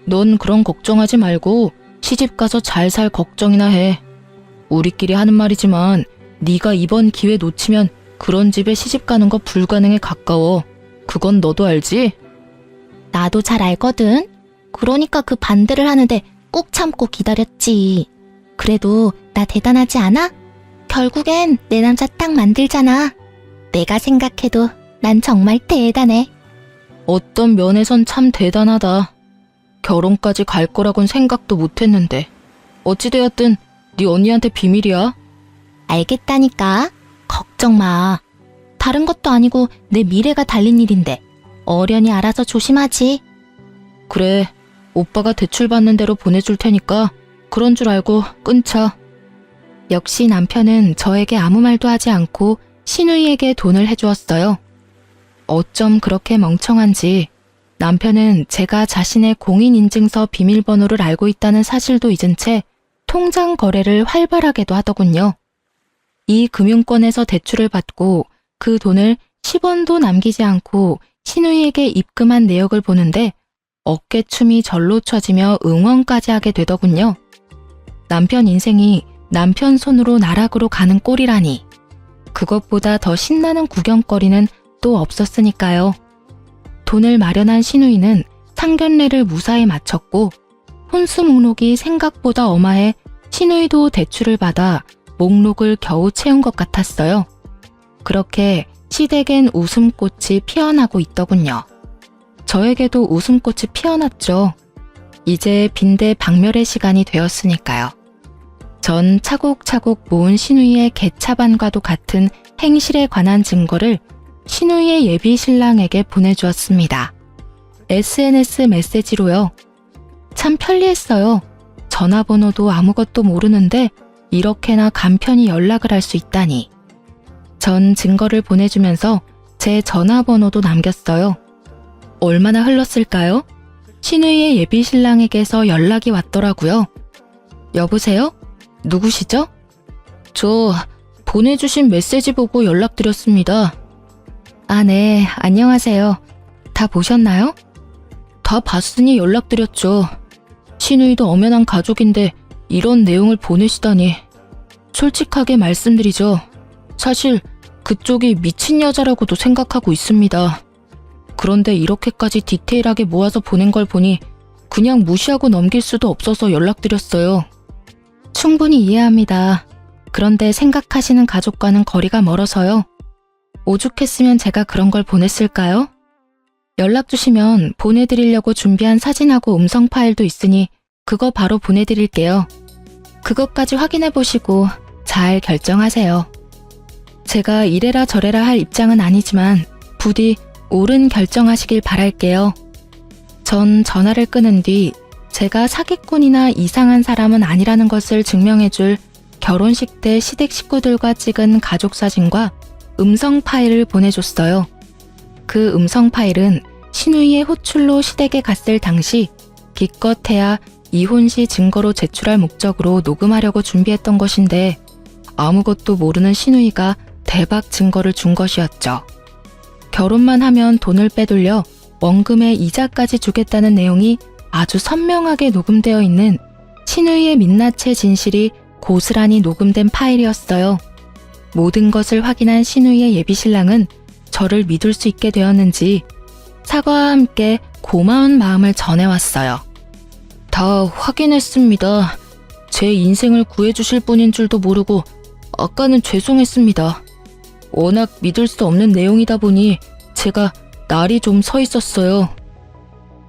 Speaker 1: 넌 그런 걱정하지 말고 시집 가서 잘 살 걱정이나 해. 우리끼리 하는 말이지만 네가 이번 기회 놓치면 그런 집에 시집 가는 거 불가능에 가까워. 그건 너도 알지?
Speaker 2: 나도 잘 알거든. 그러니까 그 반대를 하는데 꾹 참고 기다렸지. 그래도 나 대단하지 않아? 결국엔 내 남자 딱 만들잖아. 내가 생각해도 난 정말 대단해.
Speaker 1: 어떤 면에선 참 대단하다. 결혼까지 갈 거라곤 생각도 못했는데. 어찌되었든 네 언니한테 비밀이야.
Speaker 2: 알겠다니까. 걱정 마. 다른 것도 아니고 내 미래가 달린 일인데 어련히 알아서 조심하지.
Speaker 1: 그래, 오빠가 대출 받는 대로 보내줄 테니까 그런 줄 알고 끊자.
Speaker 2: 역시 남편은 저에게 아무 말도 하지 않고 신우이에게 돈을 해주었어요.
Speaker 1: 어쩜 그렇게 멍청한지 남편은 제가 자신의 공인인증서 비밀번호를 알고 있다는 사실도 잊은 채 통장 거래를 활발하게도 하더군요. 이 금융권에서 대출을 받고 그 돈을 10원도 남기지 않고 신우이에게 입금한 내역을 보는데 어깨춤이 절로 처지며 응원까지 하게 되더군요. 남편 인생이 남편 손으로 나락으로 가는 꼴이라니. 그것보다 더 신나는 구경거리는 또 없었으니까요. 돈을 마련한 신우이는 상견례를 무사히 마쳤고 혼수 목록이 생각보다 어마해 신우이도 대출을 받아 목록을 겨우 채운 것 같았어요. 그렇게 시댁엔 웃음꽃이 피어나고 있더군요. 저에게도 웃음꽃이 피어났죠. 이제 빈대 박멸의 시간이 되었으니까요. 전 차곡차곡 모은 신우이의 개차반과도 같은 행실에 관한 증거를 신우이의 예비 신랑에게 보내주었습니다. SNS 메시지로요. 참 편리했어요. 전화번호도 아무것도 모르는데 이렇게나 간편히 연락을 할 수 있다니. 전 증거를 보내주면서 제 전화번호도 남겼어요. 얼마나 흘렀을까요? 신우이의 예비 신랑에게서 연락이 왔더라고요. 여보세요? 누구시죠? 저 보내주신 메시지 보고 연락드렸습니다. 아, 네, 안녕하세요. 다 보셨나요? 다 봤으니 연락드렸죠. 신우이도 엄연한 가족인데 이런 내용을 보내시다니. 솔직하게 말씀드리죠. 사실 그쪽이 미친 여자라고도 생각하고 있습니다. 그런데 이렇게까지 디테일하게 모아서 보낸 걸 보니 그냥 무시하고 넘길 수도 없어서 연락드렸어요. 충분히 이해합니다. 그런데 생각하시는 가족과는 거리가 멀어서요. 오죽했으면 제가 그런 걸 보냈을까요? 연락 주시면 보내드리려고 준비한 사진하고 음성 파일도 있으니 그거 바로 보내드릴게요. 그것까지 확인해보시고 잘 결정하세요. 제가 이래라 저래라 할 입장은 아니지만 부디 옳은 결정하시길 바랄게요. 전 전화를 끊은 뒤 제가 사기꾼이나 이상한 사람은 아니라는 것을 증명해줄 결혼식 때 시댁 식구들과 찍은 가족 사진과 음성 파일을 보내줬어요. 그 음성 파일은 신우이의 호출로 시댁에 갔을 당시 기껏해야 이혼 시 증거로 제출할 목적으로 녹음하려고 준비했던 것인데 아무것도 모르는 신우이가 대박 증거를 준 것이었죠. 결혼만 하면 돈을 빼돌려 원금에 이자까지 주겠다는 내용이 아주 선명하게 녹음되어 있는 신우이의 민낯의 진실이 고스란히 녹음된 파일이었어요. 모든 것을 확인한 신우이의 예비신랑은 저를 믿을 수 있게 되었는지 사과와 함께 고마운 마음을 전해왔어요. 다 확인했습니다. 제 인생을 구해주실 분인 줄도 모르고 아까는 죄송했습니다. 워낙 믿을 수 없는 내용이다 보니 제가 날이 좀 서 있었어요.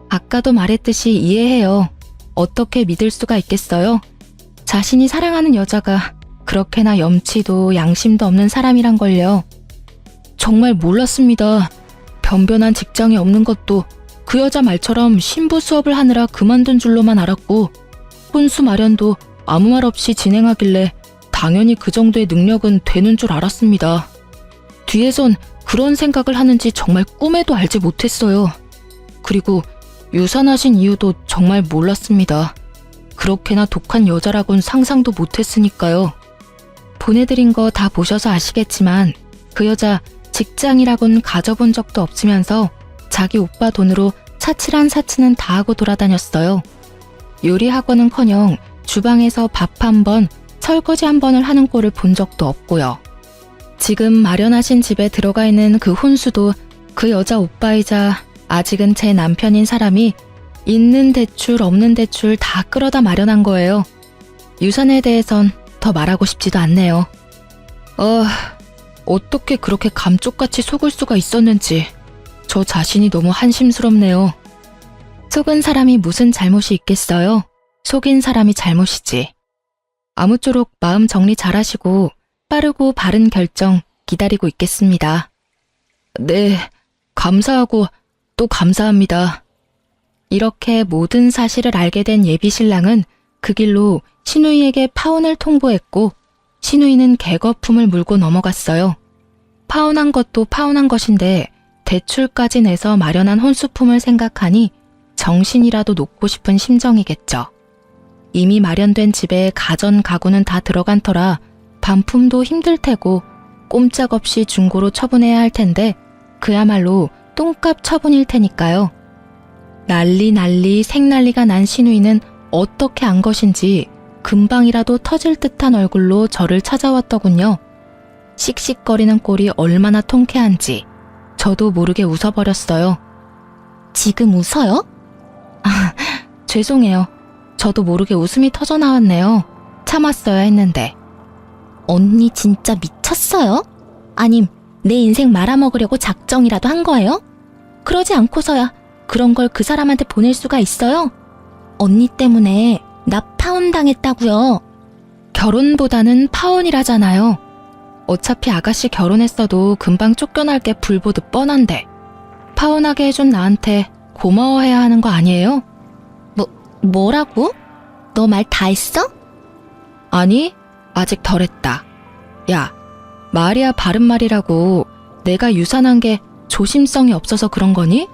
Speaker 1: 아까도 말했듯이 이해해요. 어떻게 믿을 수가 있겠어요? 자신이 사랑하는 여자가 그렇게나 염치도 양심도 없는 사람이란 걸요. 정말 몰랐습니다. 변변한 직장이 없는 것도 그 여자 말처럼 신부 수업을 하느라 그만둔 줄로만 알았고 혼수 마련도 아무 말 없이 진행하길래 당연히 그 정도의 능력은 되는 줄 알았습니다. 뒤에선 그런 생각을 하는지 정말 꿈에도 알지 못했어요. 그리고 유산하신 이유도 정말 몰랐습니다. 그렇게나 독한 여자라곤 상상도 못했으니까요. 보내드린 거 다 보셔서 아시겠지만 그 여자 직장이라곤 가져본 적도 없으면서 자기 오빠 돈으로 사치란 사치는 다 하고 돌아다녔어요. 요리학원은커녕 주방에서 밥 한 번, 설거지 한 번을 하는 꼴을 본 적도 없고요. 지금 마련하신 집에 들어가 있는 그 혼수도 그 여자 오빠이자 아직은 제 남편인 사람이 있는 대출 없는 대출 다 끌어다 마련한 거예요. 유산에 대해선 더 말하고 싶지도 않네요. 어떻게 그렇게 감쪽같이 속을 수가 있었는지 저 자신이 너무 한심스럽네요. 속은 사람이 무슨 잘못이 있겠어요? 속인 사람이 잘못이지. 아무쪼록 마음 정리 잘하시고 빠르고 바른 결정 기다리고 있겠습니다. 네, 감사하고 또 감사합니다. 이렇게 모든 사실을 알게 된 예비 신랑은 그 길로 신우이에게 파혼을 통보했고 신우이는 개거품을 물고 넘어갔어요. 파혼한 것도 파혼한 것인데 대출까지 내서 마련한 혼수품을 생각하니 정신이라도 놓고 싶은 심정이겠죠. 이미 마련된 집에 가전 가구는 다 들어간 터라 반품도 힘들 테고 꼼짝없이 중고로 처분해야 할 텐데 그야말로 똥값 처분일 테니까요. 난리 생난리가 난 신우이는 어떻게 안 것인지 금방이라도 터질 듯한 얼굴로 저를 찾아왔더군요. 씩씩거리는 꼴이 얼마나 통쾌한지 저도 모르게 웃어버렸어요.
Speaker 2: 지금 웃어요?
Speaker 1: 죄송해요. 저도 모르게 웃음이 터져 나왔네요. 참았어야 했는데.
Speaker 2: 언니 진짜 미쳤어요? 아님 내 인생 말아먹으려고 작정이라도 한 거예요? 그러지 않고서야 그런 걸 그 사람한테 보낼 수가 있어요? 언니 때문에 나 파혼당했다고요.
Speaker 1: 결혼보다는 파혼이라잖아요. 어차피 아가씨 결혼했어도 금방 쫓겨날 게 불보듯 뻔한데 파혼하게 해준 나한테 고마워해야 하는 거 아니에요?
Speaker 2: 뭐라고? 너 말 다 했어?
Speaker 1: 아니, 아직 덜 했다. 야, 말이야 바른 말이라고. 내가 유산한 게 조심성이 없어서 그런 거니?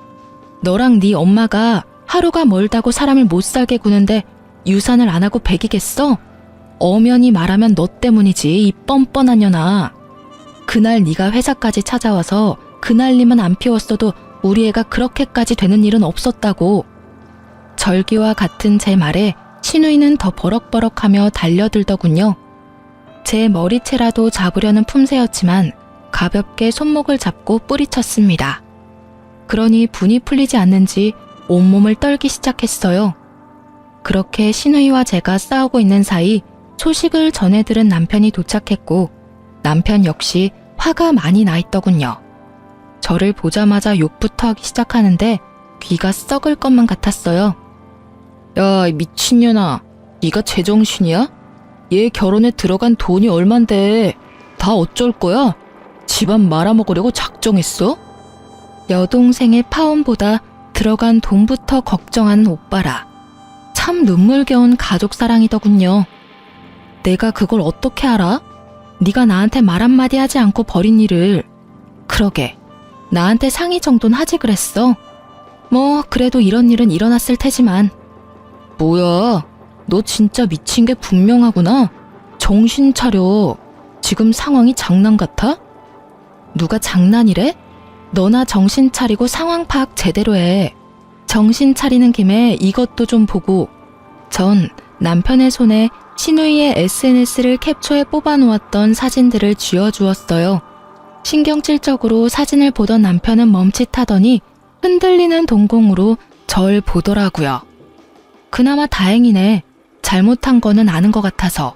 Speaker 1: 너랑 네 엄마가 하루가 멀다고 사람을 못 살게 구는데 유산을 안 하고 배기겠어? 엄연히 말하면 너 때문이지, 이 뻔뻔한 년아. 그날 네가 회사까지 찾아와서 그 난리만 안 피웠어도 우리 애가 그렇게까지 되는 일은 없었다고. 절기와 같은 제 말에 신우이는 더 버럭버럭하며 달려들더군요. 제 머리채라도 잡으려는 품새였지만 가볍게 손목을 잡고 뿌리쳤습니다. 그러니 분이 풀리지 않는지 온몸을 떨기 시작했어요. 그렇게 신우이와 제가 싸우고 있는 사이 소식을 전해 들은 남편이 도착했고 남편 역시 화가 많이 나 있더군요. 저를 보자마자 욕부터 하기 시작하는데 귀가 썩을 것만 같았어요. 야, 이 미친년아. 네가 제정신이야? 얘 결혼에 들어간 돈이 얼만데 다 어쩔 거야? 집안 말아먹으려고 작정했어? 여동생의 파혼보다 들어간 돈부터 걱정하는 오빠라. 참 눈물겨운 가족 사랑이더군요. 내가 그걸 어떻게 알아? 네가 나한테 말 한마디 하지 않고 버린 일을. 그러게, 나한테 상의 정도는 하지 그랬어. 뭐 그래도 이런 일은 일어났을 테지만. 뭐야, 너 진짜 미친 게 분명하구나. 정신 차려. 지금 상황이 장난 같아? 누가 장난이래? 너나 정신 차리고 상황 파악 제대로 해. 정신 차리는 김에 이것도 좀 보고. 전 남편의 손에 신우이의 SNS를 캡처해 뽑아놓았던 사진들을 쥐어주었어요. 신경질적으로 사진을 보던 남편은 멈칫하더니 흔들리는 동공으로 절 보더라고요. 그나마 다행이네. 잘못한 거는 아는 것 같아서.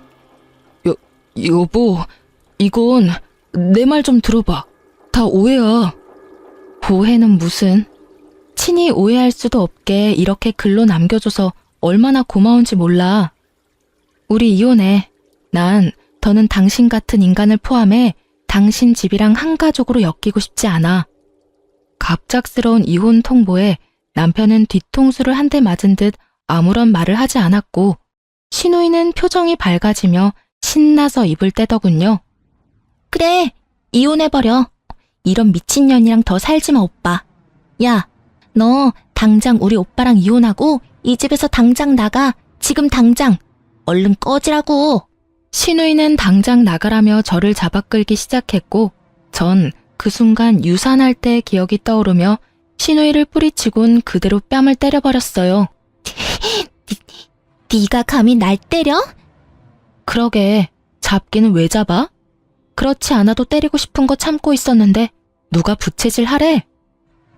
Speaker 1: 여보, 이건 내 말 좀 들어봐. 다 오해야. 오해는 무슨. 친히 오해할 수도 없게 이렇게 글로 남겨줘서 얼마나 고마운지 몰라. 우리 이혼해. 난 더는 당신 같은 인간을 포함해 당신 집이랑 한 가족으로 엮이고 싶지 않아. 갑작스러운 이혼 통보에 남편은 뒤통수를 한 대 맞은 듯 아무런 말을 하지 않았고 신우이는 표정이 밝아지며 신나서 입을 떼더군요.
Speaker 2: 그래, 이혼해버려. 이런 미친년이랑 더 살지마, 오빠. 야, 너 당장 우리 오빠랑 이혼하고 이 집에서 당장 나가. 지금 당장. 얼른 꺼지라고.
Speaker 1: 신우이는 당장 나가라며 저를 잡아 끌기 시작했고 전 그 순간 유산할 때의 기억이 떠오르며 신우이를 뿌리치곤 그대로 뺨을 때려버렸어요.
Speaker 2: 네가 감히 날 때려?
Speaker 1: 그러게, 잡기는 왜 잡아? 그렇지 않아도 때리고 싶은 거 참고 있었는데 누가 부채질 하래?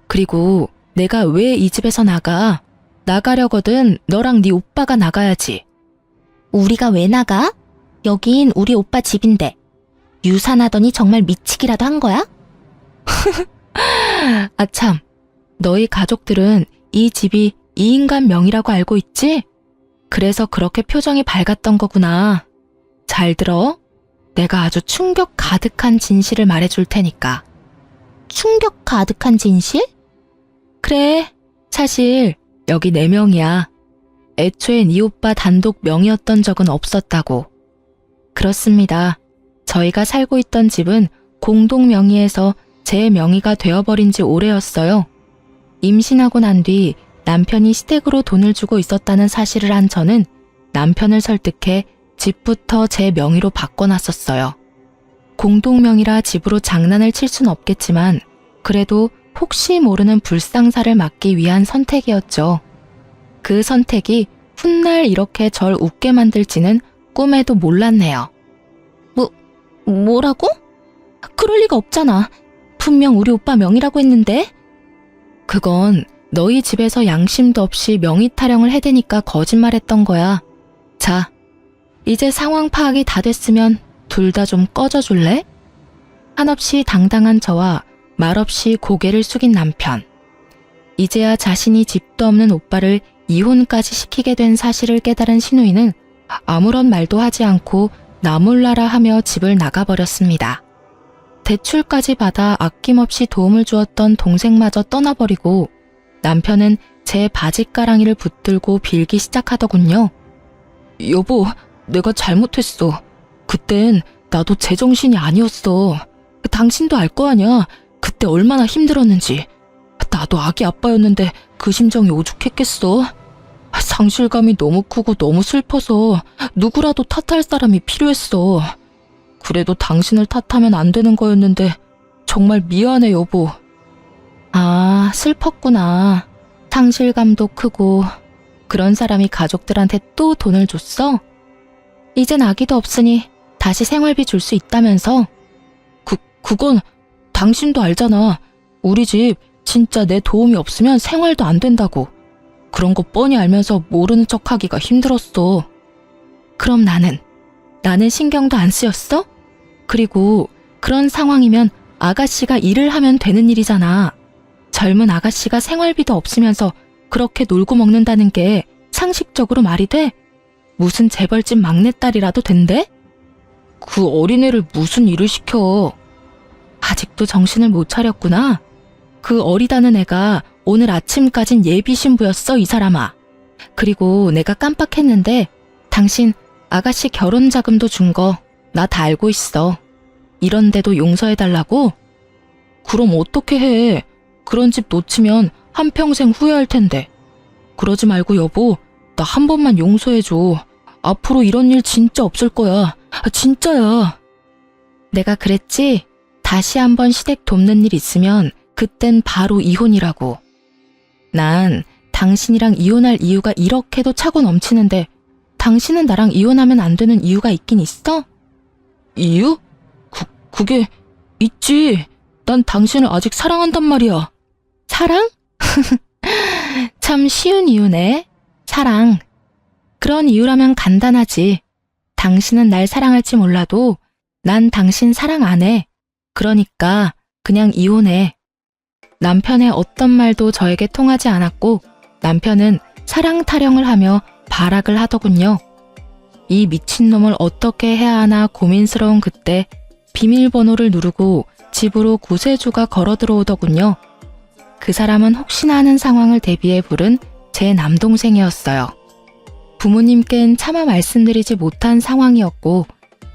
Speaker 1: 그리고 내가 왜 이 집에서 나가? 나가려거든 너랑 네 오빠가 나가야지.
Speaker 2: 우리가 왜 나가? 여긴 우리 오빠 집인데. 유산하더니 정말 미치기라도 한 거야?
Speaker 1: 아참, 너희 가족들은 이 집이 이 인간 명의라고 알고 있지? 그래서 그렇게 표정이 밝았던 거구나. 잘 들어. 내가 아주 충격 가득한 진실을 말해줄 테니까.
Speaker 2: 충격 가득한 진실?
Speaker 1: 그래, 사실 여기 내 명의야. 애초에 네 오빠 단독 명의였던 적은 없었다고. 그렇습니다. 저희가 살고 있던 집은 공동 명의에서 제 명의가 되어버린 지 오래였어요. 임신하고 난 뒤 남편이 시댁으로 돈을 주고 있었다는 사실을 한 저는 남편을 설득해 집부터 제 명의로 바꿔놨었어요. 공동 명의라 집으로 장난을 칠 순 없겠지만 그래도 혹시 모르는 불상사를 막기 위한 선택이었죠. 그 선택이 훗날 이렇게 절 웃게 만들지는 꿈에도 몰랐네요.
Speaker 2: 뭐라고? 그럴 리가 없잖아. 분명 우리 오빠 명의라고 했는데.
Speaker 1: 그건 너희 집에서 양심도 없이 명의 타령을 해대니까 거짓말했던 거야. 자, 이제 상황 파악이 다 됐으면 둘 다 좀 꺼져줄래? 한없이 당당한 저와 말없이 고개를 숙인 남편. 이제야 자신이 집도 없는 오빠를 이혼까지 시키게 된 사실을 깨달은 신우이는 아무런 말도 하지 않고 나 몰라라 하며 집을 나가버렸습니다. 대출까지 받아 아낌없이 도움을 주었던 동생마저 떠나버리고 남편은 제 바지가랑이를 붙들고 빌기 시작하더군요. 여보, 내가 잘못했어. 그땐 나도 제정신이 아니었어. 당신도 알 거 아냐. 그때 얼마나 힘들었는지. 나도 아기 아빠였는데 그 심정이 오죽했겠어. 상실감이 너무 크고 너무 슬퍼서 누구라도 탓할 사람이 필요했어. 그래도 당신을 탓하면 안 되는 거였는데 정말 미안해, 여보. 아, 슬펐구나. 상실감도 크고 그런 사람이 가족들한테 또 돈을 줬어? 이젠 아기도 없으니 다시 생활비 줄 수 있다면서? 그건 당신도 알잖아. 우리 집 진짜 내 도움이 없으면 생활도 안 된다고. 그런 거 뻔히 알면서 모르는 척하기가 힘들었어. 그럼 나는 신경도 안 쓰였어? 그리고 그런 상황이면 아가씨가 일을 하면 되는 일이잖아. 젊은 아가씨가 생활비도 없으면서 그렇게 놀고 먹는다는 게 상식적으로 말이 돼? 무슨 재벌집 막내딸이라도 된대? 그 어린애를 무슨 일을 시켜. 아직도 정신을 못 차렸구나. 그 어리다는 애가 오늘 아침까진 예비 신부였어, 이 사람아. 그리고 내가 깜빡했는데 당신 아가씨 결혼 자금도 준 거 나 다 알고 있어. 이런데도 용서해달라고? 그럼 어떻게 해. 그런 집 놓치면 한평생 후회할 텐데. 그러지 말고 여보, 나 한 번만 용서해줘. 앞으로 이런 일 진짜 없을 거야. 진짜야. 내가 그랬지? 다시 한번 시댁 돕는 일 있으면 그땐 바로 이혼이라고. 난 당신이랑 이혼할 이유가 이렇게도 차고 넘치는데 당신은 나랑 이혼하면 안 되는 이유가 있긴 있어? 이유? 그게 있지. 난 당신을 아직 사랑한단 말이야. 사랑? 참 쉬운 이유네. 사랑. 그런 이유라면 간단하지. 당신은 날 사랑할지 몰라도 난 당신 사랑 안 해. 그러니까 그냥 이혼해. 남편의 어떤 말도 저에게 통하지 않았고 남편은 사랑 타령을 하며 발악을 하더군요. 이 미친놈을 어떻게 해야 하나 고민스러운 그때 비밀번호를 누르고 집으로 구세주가 걸어 들어오더군요. 그 사람은 혹시나 하는 상황을 대비해 부른 제 남동생이었어요. 부모님께는 차마 말씀드리지 못한 상황이었고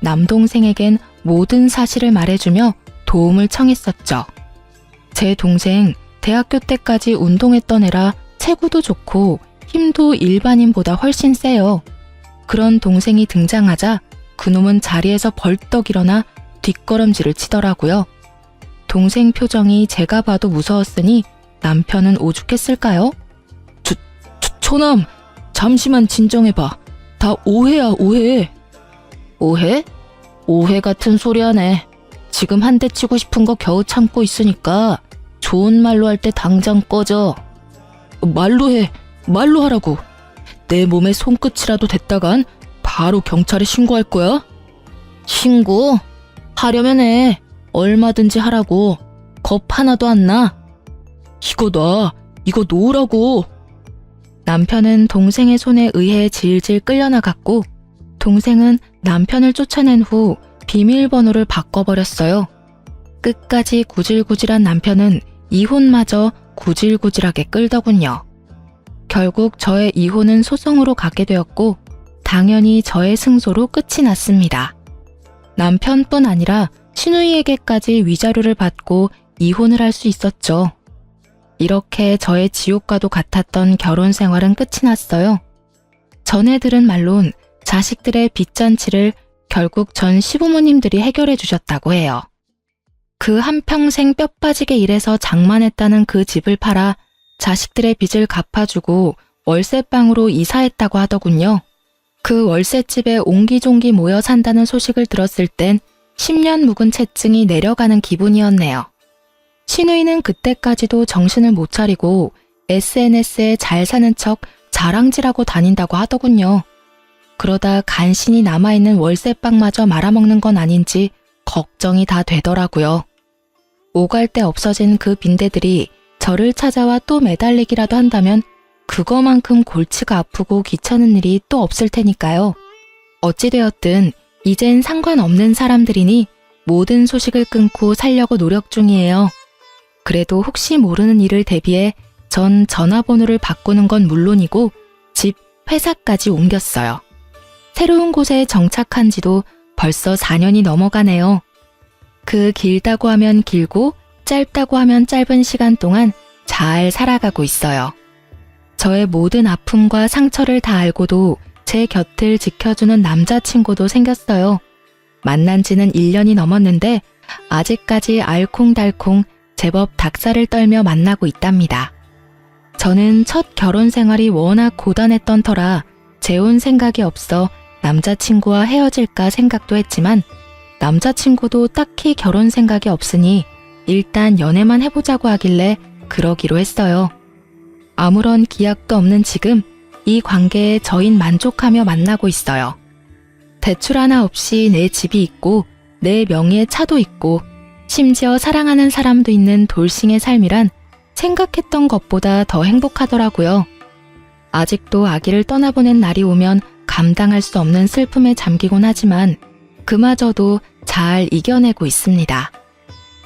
Speaker 1: 남동생에겐 모든 사실을 말해주며 도움을 청했었죠. 제 동생 대학교 때까지 운동했던 애라 체구도 좋고 힘도 일반인보다 훨씬 세요. 그런 동생이 등장하자 그놈은 자리에서 벌떡 일어나 뒷걸음질을 치더라고요. 동생 표정이 제가 봐도 무서웠으니 남편은 오죽했을까요? 초남, 잠시만 진정해봐. 다 오해야, 오해. 오해? 오해 같은 소리 하네. 지금 한 대 치고 싶은 거 겨우 참고 있으니까 좋은 말로 할 때 당장 꺼져. 말로 해. 말로 하라고. 내 몸에 손끝이라도 댔다간 바로 경찰에 신고할 거야. 신고? 하려면 해. 얼마든지 하라고. 겁 하나도 안 나. 이거 놔. 이거 놓으라고. 남편은 동생의 손에 의해 질질 끌려나갔고 동생은 남편을 쫓아낸 후 비밀번호를 바꿔버렸어요. 끝까지 구질구질한 남편은 이혼마저 구질구질하게 끌더군요. 결국 저의 이혼은 소송으로 가게 되었고 당연히 저의 승소로 끝이 났습니다. 남편뿐 아니라 시누이에게까지 위자료를 받고 이혼을 할 수 있었죠. 이렇게 저의 지옥과도 같았던 결혼 생활은 끝이 났어요. 전에 들은 말론 자식들의 빚잔치를 결국 전 시부모님들이 해결해 주셨다고 해요. 그 한평생 뼈 빠지게 일해서 장만했다는 그 집을 팔아 자식들의 빚을 갚아주고 월세방으로 이사했다고 하더군요. 그 월세집에 옹기종기 모여 산다는 소식을 들었을 땐 10년 묵은 채증이 내려가는 기분이었네요. 시누이는 그때까지도 정신을 못 차리고 SNS에 잘 사는 척 자랑질하고 다닌다고 하더군요. 그러다 간신히 남아있는 월세방마저 말아먹는 건 아닌지 걱정이 다 되더라고요. 오갈 데 없어진 그 빈대들이 저를 찾아와 또 매달리기라도 한다면 그거만큼 골치가 아프고 귀찮은 일이 또 없을 테니까요. 어찌되었든 이젠 상관없는 사람들이니 모든 소식을 끊고 살려고 노력 중이에요. 그래도 혹시 모르는 일을 대비해 전 전화번호를 바꾸는 건 물론이고 집, 회사까지 옮겼어요. 새로운 곳에 정착한 지도 벌써 4년이 넘어가네요. 그 길다고 하면 길고 짧다고 하면 짧은 시간 동안 잘 살아가고 있어요. 저의 모든 아픔과 상처를 다 알고도 제 곁을 지켜주는 남자친구도 생겼어요. 만난 지는 1년이 넘었는데 아직까지 알콩달콩 제법 닭살을 떨며 만나고 있답니다. 저는 첫 결혼 생활이 워낙 고단했던 터라 재혼 생각이 없어 남자친구와 헤어질까 생각도 했지만 남자친구도 딱히 결혼 생각이 없으니 일단 연애만 해보자고 하길래 그러기로 했어요. 아무런 기약도 없는 지금 이 관계에 저흰 만족하며 만나고 있어요. 대출 하나 없이 내 집이 있고 내 명의의 차도 있고 심지어 사랑하는 사람도 있는 돌싱의 삶이란 생각했던 것보다 더 행복하더라고요. 아직도 아기를 떠나보낸 날이 오면 감당할 수 없는 슬픔에 잠기곤 하지만 그마저도 잘 이겨내고 있습니다.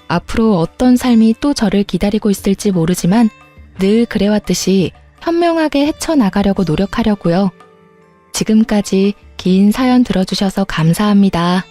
Speaker 1: 앞으로 어떤 삶이 또 저를 기다리고 있을지 모르지만 늘 그래왔듯이 현명하게 헤쳐나가려고 노력하려고요. 지금까지 긴 사연 들어주셔서 감사합니다.